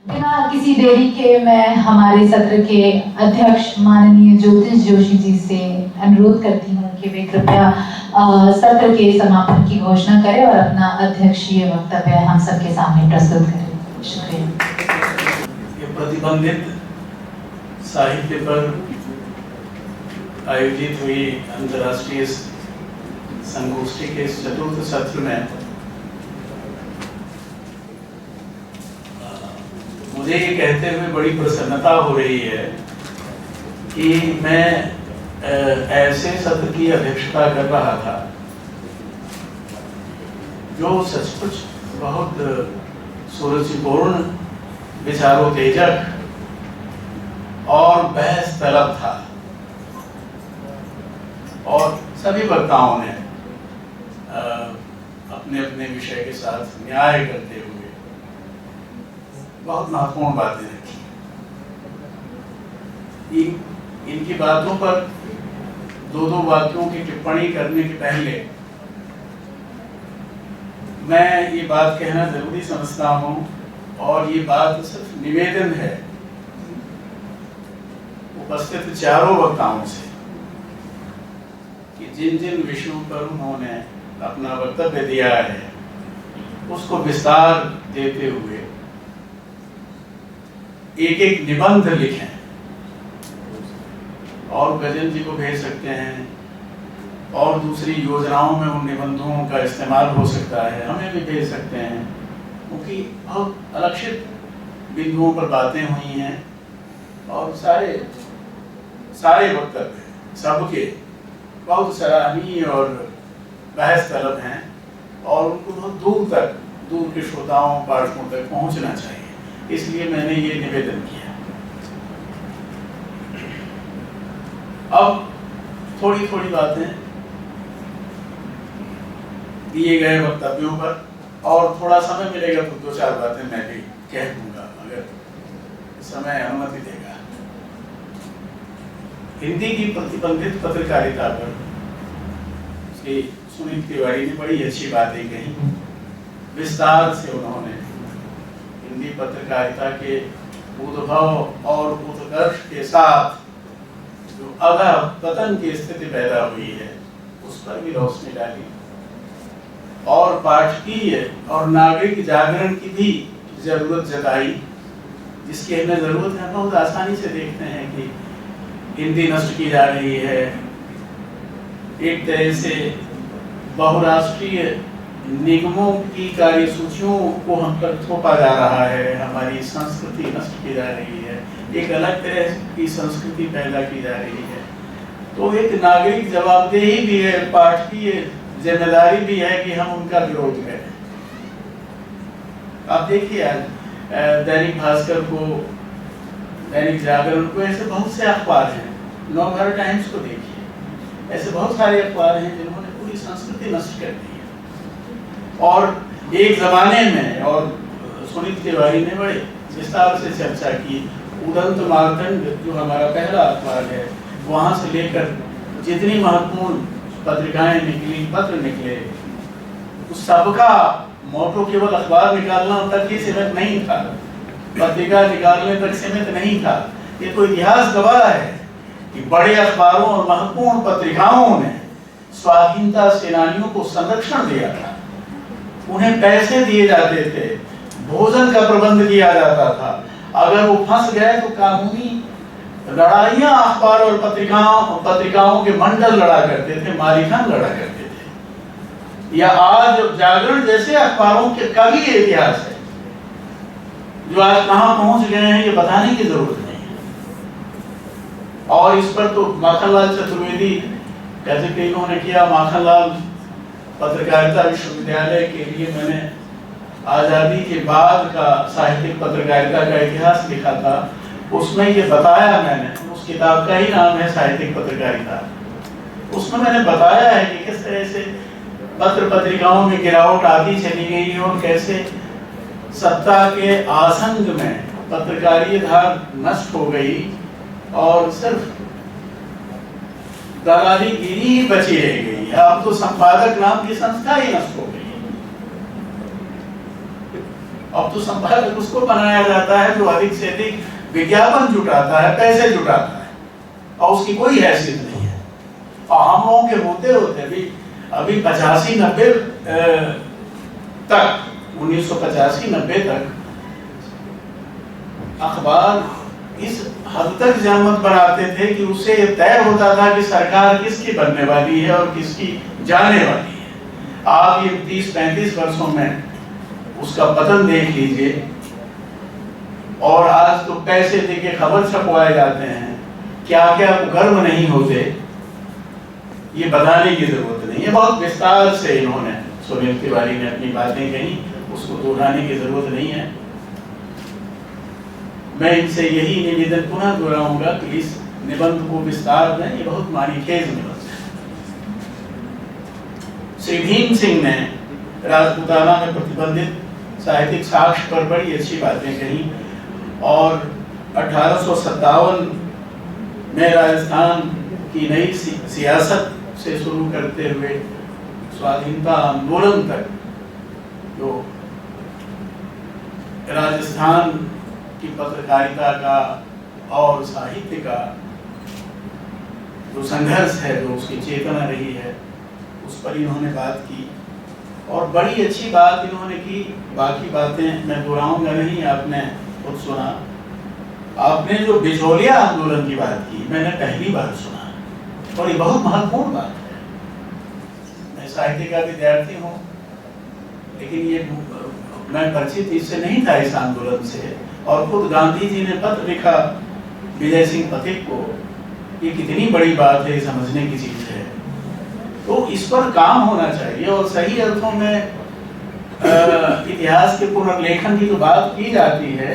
बिना किसी देरी के मैं हमारे सत्र के अध्यक्ष माननीय ज्योतिष जोशी जी से अनुरोध करती हूँ कि वे कृपया सत्र के समापन की घोषणा करें और अपना अध्यक्षीय वक्तव्य हम सबके सामने प्रस्तुत करें। शुक्रिया। ये प्रतिबंधित साहित्य पर आयोजित हुई अंतर्राष्ट्रीय संगोष्ठी के चतुर्थ सत्र में मुझे ये कहते हुए बड़ी प्रसन्नता हो रही है कि मैं ऐसे सत्र की अध्यक्षता कर रहा था जो सचमुच बहुत सुरुचिपूर्ण, विचारोत्तेजक और बहस तलब था और सभी वक्ताओं ने अपने अपने विषय के साथ न्याय करते हुए बहुत महत्वपूर्ण बातें रखी। इनकी बातों पर दो वाक्यों की टिप्पणी करने के पहले मैं ये बात कहना जरूरी समझता हूँ और ये बात सिर्फ निवेदन है उपस्थित चारों वक्ताओं से कि जिन जिन विषयों पर उन्होंने अपना वक्तव्य दिया है उसको विस्तार देते हुए एक एक निबंध लिखें और गजन जी को भेज सकते हैं और दूसरी योजनाओं में उन निबंधों का इस्तेमाल हो सकता है, हमें भी भेज सकते हैं क्योंकि बहुत अलक्षित बिंदुओं पर बातें हुई हैं और सारे वक्तव्य सबके बहुत सराहनीय और बहस तलब हैं और उनको बहुत दूर के श्रोताओं पाठकों तक पहुंचना चाहिए, इसलिए मैंने ये निवेदन किया। अब थोड़ी बातें दिए गए वक्तव्यों पर और थोड़ा समय मिलेगा तो 2-4 बातें मैं भी कह दूंगा अगर समय अनुमति देगा। हिंदी की प्रतिबंधित पत्रकारिता पर श्री सुनील तिवारी ने बड़ी अच्छी बातें कही। विस्तार से उन्होंने हिंदी पत्रकारिता के उद्भव और उत्कर्ष के साथ जो अधः पतन की स्थिति पैदा हुई है उस पर भी रोशनी डाली और पाठकीय और नागरिक जागरण की भी जरूरत जताई, जिसकी हमें जरूरत है। बहुत आसानी से देखते हैं कि हिंदी नष्ट की जा रही है, एक तरह से बहुराष्ट्रीय निगमों की कार्यसूचियों को हम पर थोपा जा रहा है, हमारी संस्कृति नष्ट की जा रही है, एक अलग तरह की संस्कृति पैदा की जा रही है। तो एक नागरिक जवाबदेही भी है, पाठकीय जिम्मेदारी भी है कि हम उनका विरोध करें। आप देखिए आज दैनिक भास्कर को, दैनिक जागरण को, ऐसे बहुत से अखबार हैं, नवभारत टाइम्स को देखिए, ऐसे बहुत सारे अखबार हैं जिन्होंने पूरी संस्कृति नष्ट कर दी है। और एक जमाने में, और सुनील तिवारी ने बड़े विस्तार से चर्चा की, उदंत मार्तंड जो हमारा पहला अखबार है, वहां से लेकर जितनी महत्वपूर्ण पत्रिकाएं निकली, पत्र निकले, उस सबका मोटो केवल अखबार निकालना तक ही सीमित नहीं था, पत्रिका निकालने तक सीमित नहीं था। ये तो इतिहास गवाह है कि बड़े अखबारों और महत्वपूर्ण पत्रिकाओं ने स्वाधीनता सेनानियों को संरक्षण दिया था, उन्हें पैसे दिए जाते थे, भोजन का प्रबंध किया जाता था, अगर वो फंस गए तो कानूनी लड़ाइयां अखबार और पत्रिकाओं के मंडल लड़ा करते थे, मालिकान लड़ा करते थे। या आज जागरण जैसे अखबारों के का भी इतिहास है जो आज कहां पहुंच गए हैं ये बताने की जरूरत नहीं है। और इस पर तो माखनलाल चतुर्वेदी का जिक्र इन्होंने किया। माखनलाल पत्रकारिता विश्वविद्यालय के लिए मैंने आजादी के बाद का साहित्यिक पत्रकारिता का इतिहास लिखा था, उसमें ये बताया मैंने, उस किताब का ही नाम है साहित्यिक पत्रकारिता। उसमें मैंने बताया है कि किस तरह से पत्र पत्रिकाओं में गिरावट आती चली गई और कैसे सत्ता के आसंग में पत्रकारिता धार नष्ट हो गई और सिर्फ दलालीगिरी ही बची रह गई। अब तो संपादक नाम की संस्था ही नष्ट हो गई अब तो संपादक उसको बनाया जाता है जो अधिक से अधिक विज्ञापन जुटाता है, पैसे जुटाता है, और उसकी कोई हैसियत नहीं है। और हम लोगों के होते होते अभी 85-90 तक, 1985-90 तक अखबार इस हद तक जनमत बनाते थे कि उससे ये तय होता था कि सरकार किसकी बनने वाली है और किसकी जाने वाली है। आप ये 30-35 वर्षों में उसका पतन देख लीजिए, और आज तो पैसे देके खबर छपवाए जाते हैं, क्या क्या गर्व नहीं होते, ये बताने की जरूरत नहीं है। बहुत विस्तार से इन्होंने, सुनील तिवारी ने अपनी बातें कही, उसको दोहराने की जरूरत नहीं है। मैं इनसे यही निवेदन पुनः दोहराऊंगा कि इस निबंध को विस्तार दें, ये बहुत मानीखेज निबंध है। श्री भीम सिंह ने राजपूताना में प्रतिबंधित साहित्यिक साक्ष्य पर बड़ी अच्छी बातें कही, और 1857 में राजस्थान की नई सियासत से शुरू करते हुए स्वाधीनता आंदोलन तक जो राजस्थान की पत्रकारिता का और साहित्य का जो संघर्ष है, जो उसकी चेतना रही है, उस पर इन्होंने बात की, और बड़ी अच्छी बात इन्होंने की। बाकी बातें मैं दोहराऊंगा नहीं, आपने खुद सुना। आपने जो बिचौलिया आंदोलन की बात की, मैंने पहली बार सुना, और ये बहुत महत्वपूर्ण बात है। मैं साहित्य का विद्यार्थी हूँ, लेकिन ये मैं परिचित इससे नहीं था, इस आंदोलन से। और खुद गांधी जी ने पत्र लिखा विजय सिंह पथिक को, ये कितनी बड़ी बात है, समझने की चीज है। तो इस पर काम होना चाहिए, और सही अर्थों में इतिहास के पुनर्लेखन की जो बात की जाती है,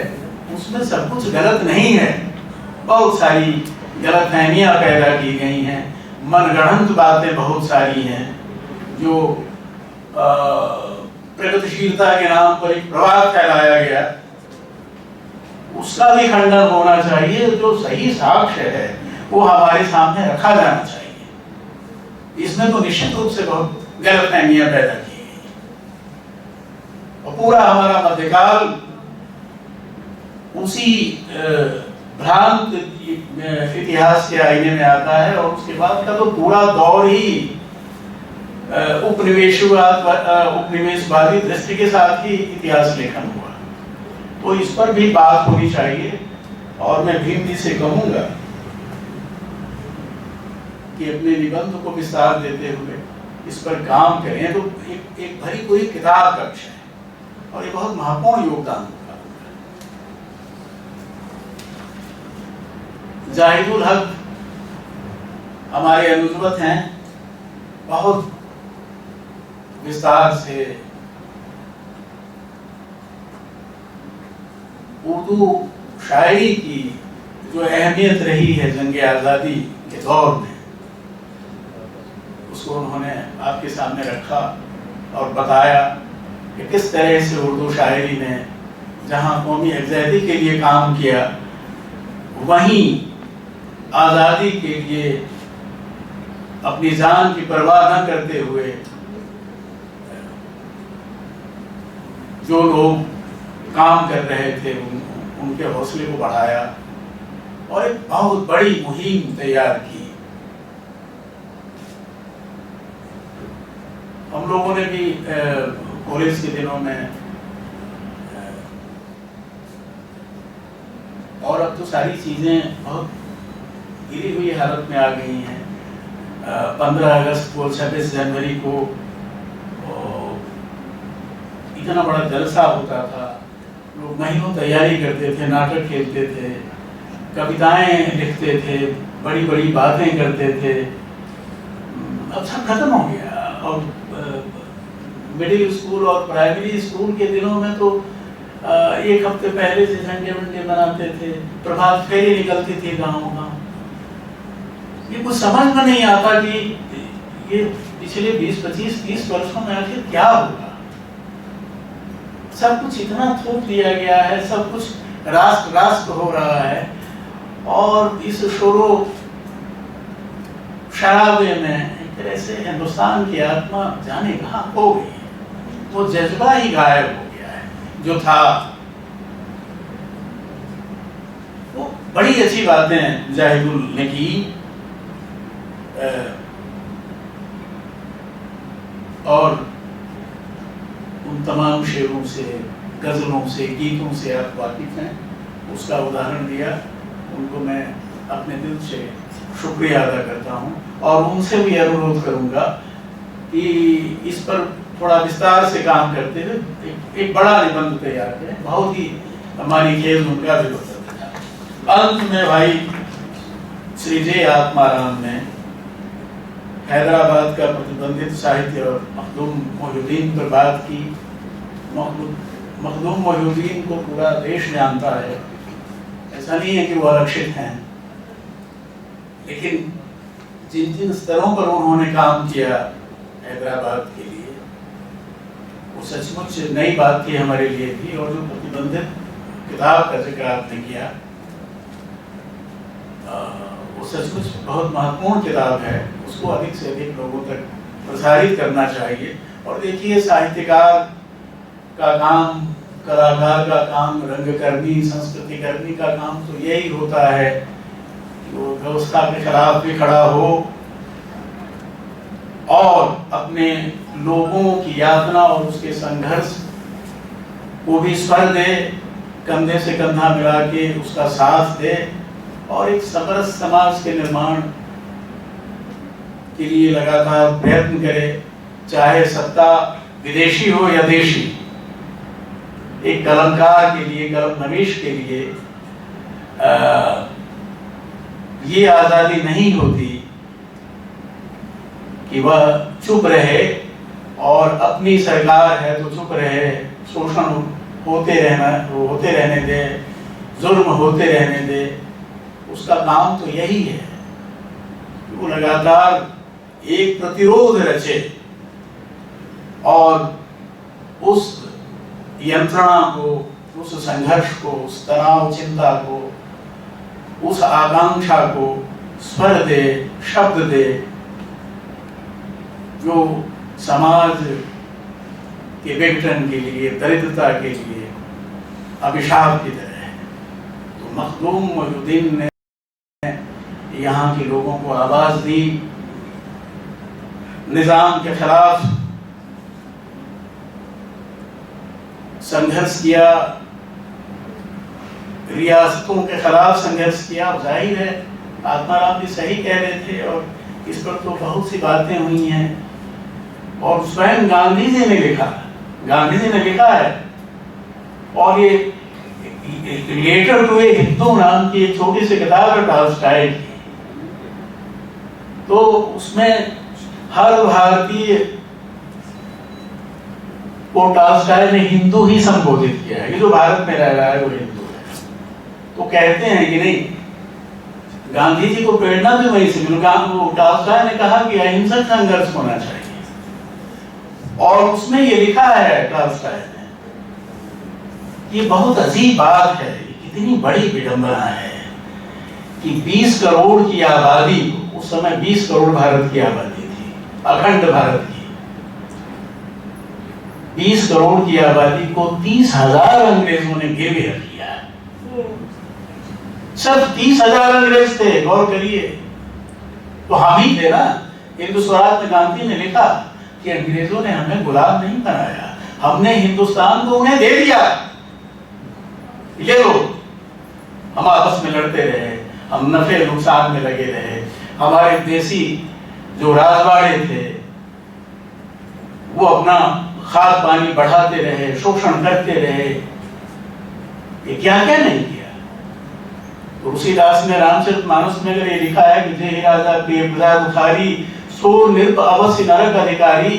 उसमें सब कुछ गलत नहीं है। बहुत सारी गलतफहमियां पैदा की गई हैं, मनगढ़ंत बातें बहुत सारी हैं, जो प्रगतिशीलता के नाम पर एक प्रभाव फैलाया गया, उसका भी खंडन होना चाहिए। जो सही साक्ष्य है वो हमारे सामने रखा जाना चाहिए। इसमें तो निश्चित रूप से बहुत गलतफहमियां पैदा की गई, और पूरा हमारा मध्यकाल उसी भ्रांत इतिहास के आईने में आता है, और उसके बाद का तो पूरा दौर ही उपनिवेशवादी दृष्टि के साथ ही इतिहास लेखन हुआ। तो इस पर भी बात होनी चाहिए, और मैं भीम जी से कहूंगा कि अपने निबंध को विस्तार देते हुए इस पर काम करें। तो एक भरी पूरी किताब का विषय है, और ये बहुत महत्वपूर्ण योगदान होगा। जाहिदुल हक हमारे अनुजवत हैं, बहुत विस्तार से उर्दू शायरी की जो अहमियत रही है जंग आज़ादी के दौर में, उसको उन्होंने आपके सामने रखा और बताया कि किस तरह से उर्दू शायरी ने जहां कौमी आज़ादी के लिए काम किया, वहीं आज़ादी के लिए अपनी जान की परवाह न करते हुए जो लोग काम कर रहे थे उनके हौसले को बढ़ाया, और एक बहुत बड़ी मुहिम तैयार की। हम लोगों ने भी कॉलेज के दिनों में, और अब तो सारी चीजें बहुत गिरी हुई हालत में आ गई हैं। 15 अगस्त को, 26 जनवरी को इतना बड़ा जलसा होता था, लोग महीनों तैयारी करते थे, नाटक खेलते थे, कविताएं लिखते थे, बड़ी बड़ी बातें करते थे। अब सब खत्म हो गया। और मिडिल स्कूल और प्राइमरी स्कूल के दिनों में तो एक हफ्ते पहले से झंडे वंडे बनाते थे, प्रभात फेरी निकलती थी गाँव। ये कुछ समझ में नहीं आता कि ये पिछले 20, 25, 30 वर्षों में आखिर क्या होगा। सब कुछ इतना थोप दिया गया है, सब कुछ राष्ट्र राष्ट्र हो रहा है, और इस शोरो शराबे में एक तरह से हिंदुस्तान की आत्मा जाने कहाँ खो गई। वो जज्बा ही गायब हो गया है। जो था, वो बड़ी अच्छी बातें मुजाहिदुल ने की। और उन तमाम शेरों से, गज़लों से, गीतों से आप वाकिफ़ हैं, उसका उदाहरण दिया। उनको मैं अपने दिल से शुक्रिया अदा करता हूँ और उनसे भी अनुरोध करूँगा कि इस पर थोड़ा विस्तार से काम करते हुए एक बड़ा निबंध तैयार करें। बहुत ही हमारी खेल उनका भी होता था। अंत में भाई श्री जे आत्माराम ने हैदराबाद का प्रतिबंधित साहित्य और मखदूम मोहिउद्दीन पर बात की। मखदूम मोहिउद्दीन को पूरा देश जानता है, ऐसा नहीं है कि वो आरक्षित हैं, लेकिन जिन जिन स्तरों पर उन्होंने काम किया हैदराबाद के लिए, वो सचमुच नई बात थी हमारे लिए भी। और जो प्रतिबंधित किताब का जिक्र आपने किया, वो सचमुच बहुत महत्वपूर्ण किताब है। उसको अधिक से अधिक लोगों तक प्रसारित करना चाहिए। और देखिए, साहित्यकार का काम, कलाकार का काम, रंगकर्मी, संस्कृतिकर्मी का काम तो यही होता है कि वो व्यवस्था के खिलाफ भी खड़ा हो और अपने लोगों की यातना और उसके संघर्ष को भी स्वर दे, कंधे से कंधा मिला के उसका साथ दे और एक समरस समाज के निर्माण के लिए लगातार प्रयत्न करे, चाहे सत्ता विदेशी हो या देशी। एक कलमकार के लिए, कलम नवीश के लिए ये आज़ादी नहीं होती कि वह चुप रहे और अपनी सरकार है तो चुप रहे, शोषण होते रहने दे, जुर्म होते रहने दे। उसका काम तो यही है कि वो लगातार एक प्रतिरोध रचे और उस यंत्रणा को, उस संघर्ष को, उस तनाव चिंता को, उस आकांक्षा को स्वर दे, शब्द दे, जो समाज के विघटन के लिए, दरिद्रता के लिए अभिशाप की तरह है। तो मखदूम मोहिउद्दीन ने यहाँ के लोगों को आवाज दी, निजाम के खिलाफ संघर्ष किया, रियासतों के खिलाफ संघर्ष किया। जाहिर है आत्माराम भी सही कह रहे थे और इस पर तो बहुत सी बातें हुई हैं। और स्वयं गांधी जी ने लिखा है। और ये लेटर टू ए हिंदू नाम की एक छोटी सी किताब है टॉल्स्टॉय की, तो उसमें हर भारतीय को टॉल्स्टॉय ने हिंदू ही संबोधित किया है। ये जो भारत में रह रहा है वो हिंदू है। तो कहते हैं कि नहीं, गांधी जी को प्रेरणा भी वहीं से मिली। टॉल्स्टॉय ने कहा कि अहिंसक संघर्ष होना चाहिए और उसमें ये लिखा है टॉल्स्टॉय ने, ये बहुत अजीब बात है, कितनी बड़ी विडंबना है कि 20 करोड़ की आबादी, उस समय 20 करोड़ भारत की आबादी थी, अखंड भारत की 20 करोड़ की आबादी को 30,000 अंग्रेजों ने गिरफ्तार किया। सिर्फ 30,000 अंग्रेज थे, गौर करिए। तो हम ही थे ना। हिंदू स्वराज में गांधी ने लिखा कि अंग्रेजों ने हमें गुलाम नहीं बनाया, हमने हिंदुस्तान को उन्हें दे दिया। ये लोग, हम आपस में लड़ते रहे, हम नफे नुकसान में लगे रहे, हमारे देसी जो राजवाड़े थे वो अपना खाद पानी बढ़ाते रहे, शोषण करते रहे। ये क्या क्या नहीं किया। तुलसीदास ने रामचरितमानस में अगर ये लिखा है कि जय राजा पेपजा बुखारी सो निर्प अवश्य नरक अधिकारी,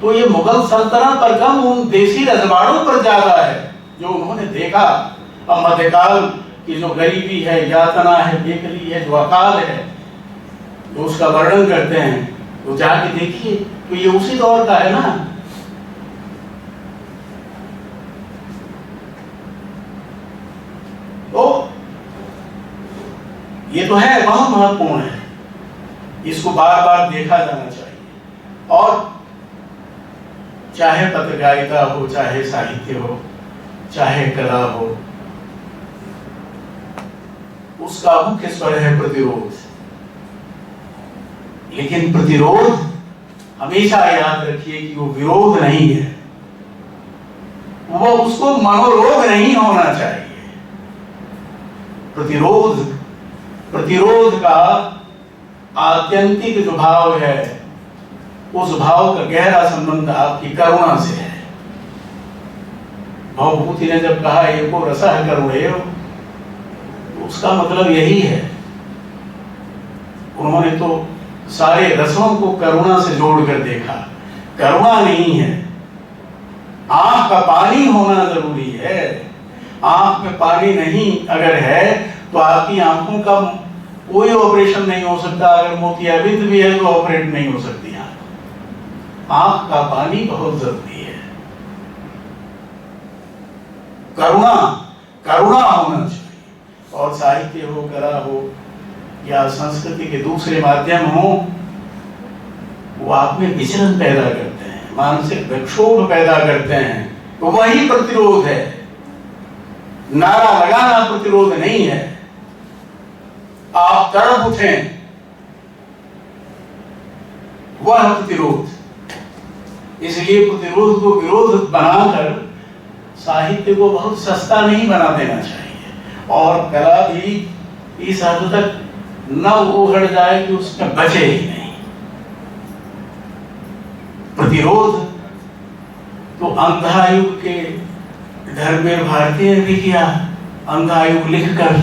तो ये मुगल सल्तनत पर कम उन देसी रजवाड़ों पर ज्यादा है जो उन्होंने देखा। अब मध्यकाल की जो गरीबी है, यातना है, बेकरी है, जो अकाल है, जो उसका वर्णन करते हैं, तो जाके देखिए, तो ये उसी दौर का है ना। तो ये तो है, बहुत महत्वपूर्ण है, इसको बार बार देखा जाना चाहिए। और चाहे पत्रकारिता हो, चाहे साहित्य हो, चाहे कला हो, उसका मुख्य स्वर है प्रतिरोध। लेकिन प्रतिरोध हमेशा याद रखिए कि वो विरोध नहीं है, वो उसको मनोरोग नहीं होना चाहिए। प्रतिरोध का आत्यंतिक जो भाव है, उस भाव का गहरा संबंध आपकी करुणा से है। भवभूति ने जब कहा एको रसः करुणेय, उसका मतलब यही है। उन्होंने तो सारे रसों को करुणा से जोड़कर देखा। करुणा नहीं है, आंख का पानी होना जरूरी है। आंख में पानी नहीं अगर है तो आपकी आंखों का कोई ऑपरेशन नहीं हो सकता। अगर मोतियाबिंद भी है तो ऑपरेट नहीं हो सकती आंख का पानी बहुत जरूरी है। करुणा होना चाहिए। और साहित्य हो, कला हो या संस्कृति के दूसरे माध्यम हो, वो आप में विचलन पैदा करते हैं, मानसिक विक्षोभ पैदा करते हैं। तो वही प्रतिरोध है। नारा लगाना प्रतिरोध नहीं है। आप तड़प उठें, वह प्रतिरोध। इसलिए प्रतिरोध को विरोध बनाकर साहित्य को बहुत सस्ता नहीं बना देना चाहिए। और कला भी इस हद तक न उखड़ जाए कि उसमें बचे ही नहीं। प्रतिरोध तो अंधायुग के धर्मवीर भारती ने भी किया। अंधायुग लिखकर,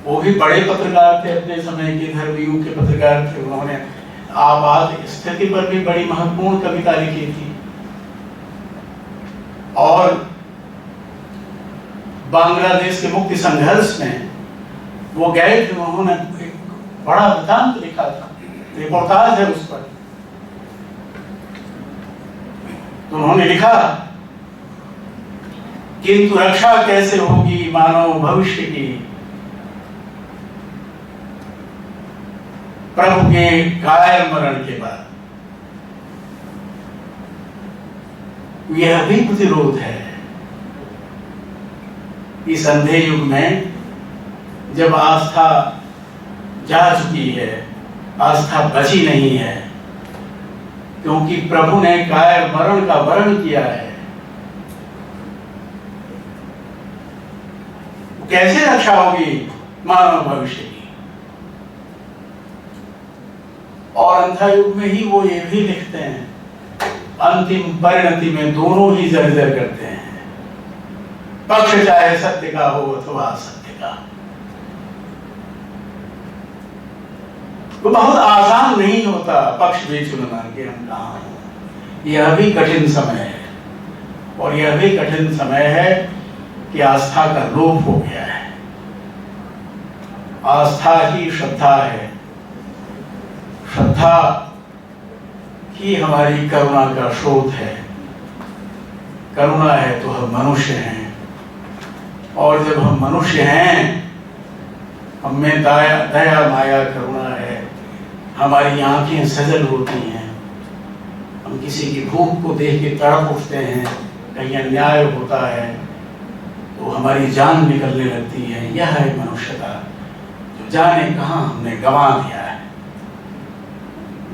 वो भी बड़े पत्रकार थे, अपने समय के धर्मयुग के पत्रकार थे। उन्होंने आपात स्थिति पर भी बड़ी महत्वपूर्ण कविता लिखी थी। और बांग्लादेश के मुक्ति संघर्ष में वो गए थे, उन्होंने एक बड़ा वृत्तांत लिखा था, रिपोर्टाज है उस पर। तो उन्होंने लिखा, किंतु रक्षा कैसे होगी मानव भविष्य की, प्रभु के कायर मरण के बाद। यह भी प्रतिरोध है। इस अंधे युग में जब आस्था जा चुकी है, आस्था बची नहीं है, क्योंकि प्रभु ने कायर मरण का वर्ण किया है। कैसे रक्षा होगी मानव भविष्य की। और अंधा युग में ही वो ये भी लिखते हैं, अंतिम परिणति में दोनों ही जर्जर करते हैं, पक्ष चाहे सत्य का हो अथवा असत्य का। तो बहुत आसान नहीं होता पक्ष भी चुनना कि हम कहाँ हैं। यह भी कठिन समय है। और यह भी कठिन समय है कि आस्था का लोप हो गया है। आस्था ही श्रद्धा है। श्रद्धा ही हमारी करुणा का स्रोत है। करुणा है तो हम मनुष्य हैं। और जब हम मनुष्य हैं, हम में दया माया करुणा है। हमारी आंखें सजल होती हैं। हम किसी की भूख को देख के तड़प उठते हैं। कहीं अन्याय होता है तो हमारी जान निकलने लगती है। यह है मनुष्यता, जो जाने कहाँ हमने गंवा दिया है।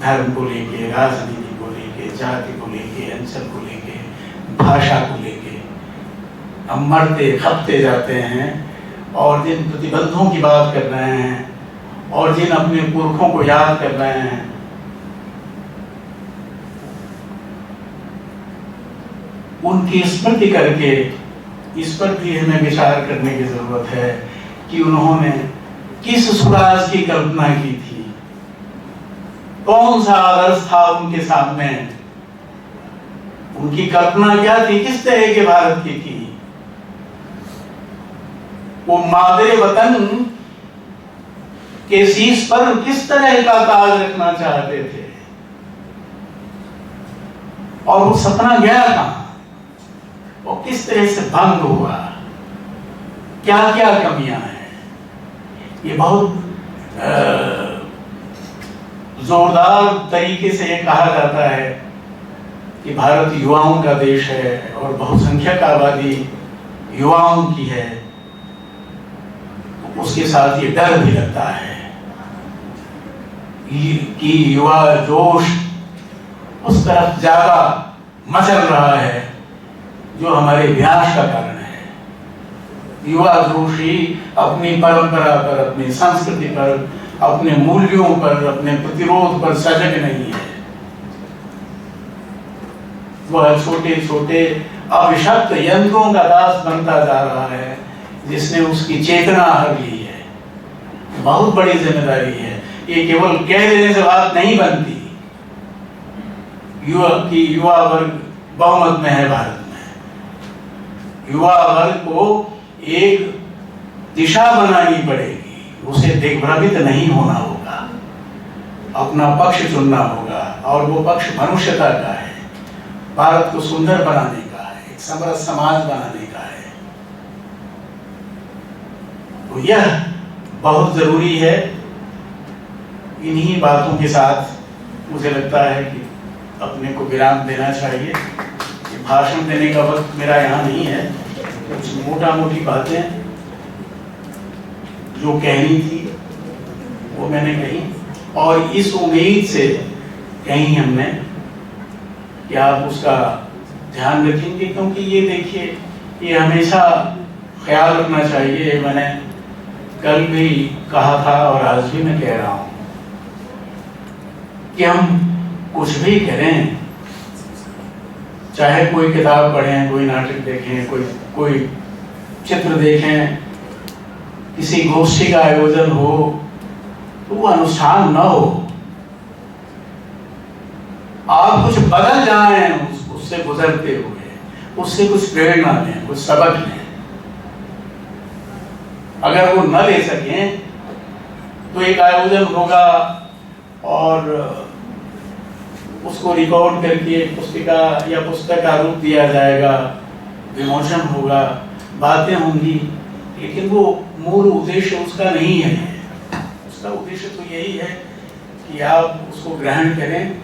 धर्म को लेके, राजनीति को लेके, जाति को लेके, अंचल को लेके, भाषा को लेके हम मरते खपते जाते हैं। और जिन प्रतिबंधों की बात कर रहे हैं और जिन अपने पुरखों को याद कर रहे हैं, उनकी स्मृति करके इस पर भी हमें विचार करने की जरूरत है कि उन्होंने किस स्वराज की कल्पना की थी, कौन सा आदर्श था उनके सामने, उनकी कल्पना क्या थी, किस तरह के भारत की थी। वो मादरे वतन के शीश पर किस तरह का ताज रखना चाहते थे और वो सपना गया कहां, वो किस तरह से भंग हुआ, क्या क्या कमियां हैं। ये बहुत जोरदार तरीके से ये कहा जाता है कि भारत युवाओं का देश है और बहुसंख्यक आबादी युवाओं की है, उसके साथ ये डर भी लगता है कि युवा जोश उस तरफ ज्यादा मचल रहा है जो हमारे विनाश का कारण है। युवा जोश ही अपनी परंपरा पर, अपनी संस्कृति पर, अपने मूल्यों पर, अपने प्रतिरोध पर सजग नहीं है। वह छोटे छोटे अभिशप्त यंत्रों का दास बनता जा रहा है जिसने उसकी चेतना हर ली है। बहुत बड़ी जिम्मेदारी है। ये केवल कह देने से बात नहीं बनती। युवा वर्ग बहुमत में है भारत में। युवा वर्ग को एक दिशा बनानी पड़ेगी। उसे दिग्भ्रमित नहीं होना होगा, अपना पक्ष चुनना होगा, और वो पक्ष मनुष्यता का है, भारत को सुंदर बनाने का है, एक समृद्ध समाज बनाने का है। तो यह बहुत जरूरी है। इन्हीं बातों के साथ मुझे लगता है कि अपने को विराम देना चाहिए। ये भाषण देने का वक्त मेरा यहाँ नहीं है। कुछ मोटा मोटी बातें जो कहनी थी वो मैंने कही, और इस उम्मीद से कही हमने कि आप उसका ध्यान रखेंगे, क्योंकि ये देखिए, ये हमेशा ख्याल रखना चाहिए। मैंने कल भी कहा था और आज भी मैं कह रहा हूँ कि हम कुछ भी करें, चाहे कोई किताब पढ़ें, कोई नाटक देखें, कोई चित्र देखें, किसी गोष्ठी का आयोजन हो, तो वो अनुष्ठान न हो। आप कुछ बदल जाएं उससे गुजरते हुए, उससे कुछ प्रेरणा लें, कुछ सबक लें। अगर वो न ले सकें तो एक आयोजन होगा और उसको रिकॉर्ड करके पुस्तिका या पुस्तक का रूप दिया जाएगा, विमोचन होगा, बातें होंगी, लेकिन वो मूल उद्देश्य उसका नहीं है। उसका उद्देश्य तो यही है कि आप उसको ग्रहण करें,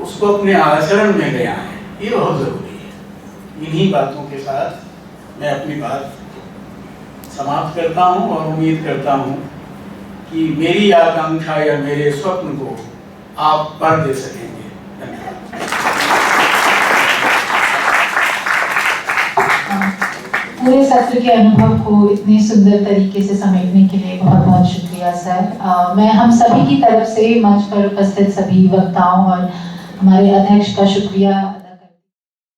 उसको अपने आचरण में ले आएं। ये बहुत जरूरी है। इन्हीं बातों के साथ मैं अपनी बात समाप्त करता हूँ और उम्मीद करता हूँ कि मेरी आकांक्षा या मेरे स्वप्न को आप पर दे सकेंगे। पूरे सत्र के अनुभव को इतने सुंदर तरीके से समेटने के लिए बहुत बहुत शुक्रिया सर। मैं हम सभी की तरफ से मंच पर उपस्थित सभी वक्ताओं और हमारे अध्यक्ष का शुक्रिया